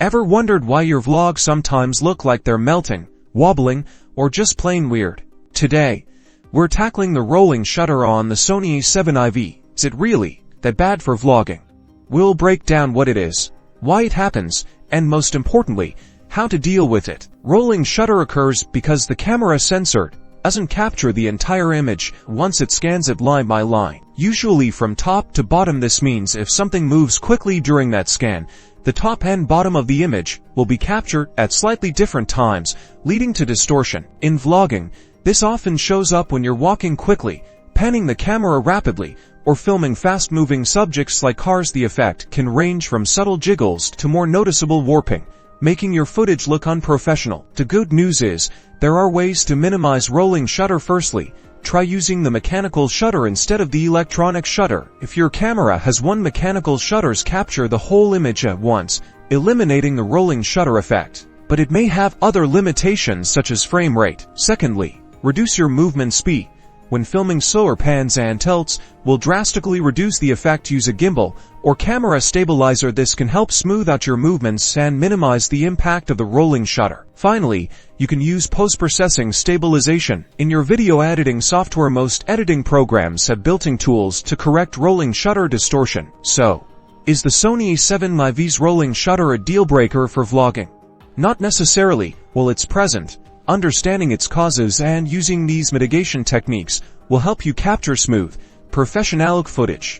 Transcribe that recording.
Ever wondered why your vlogs sometimes look like they're melting, wobbling, or just plain weird? Today, we're tackling the rolling shutter on the Sony a7 IV. Is it really that bad for vlogging? We'll break down what it is, why it happens, and most importantly, how to deal with it. Rolling shutter occurs because the camera sensor doesn't capture the entire image once it scans it line by line. Usually from top to bottom. This means if something moves quickly during that scan, the top and bottom of the image will be captured at slightly different times, leading to distortion. In vlogging, this often shows up when you're walking quickly, panning the camera rapidly, or filming fast-moving subjects like cars. The effect can range from subtle jiggles to more noticeable warping, making your footage look unprofessional. The good news is, there are ways to minimize rolling shutter. Firstly, try using the mechanical shutter instead of the electronic shutter. If your camera has one, mechanical shutters capture the whole image at once, eliminating the rolling shutter effect. But it may have other limitations such as frame rate. Secondly, reduce your movement speed. When filming, slower pans and tilts will drastically reduce the effect. Use a gimbal or camera stabilizer. This can help smooth out your movements and minimize the impact of the rolling shutter. Finally, you can use post-processing stabilization in your video editing software. Most editing programs have built-in tools to correct rolling shutter distortion. So, is the Sony a7 IV's rolling shutter a deal breaker for vlogging? Not necessarily. While it's present, understanding its causes and using these mitigation techniques will help you capture smooth, professional footage.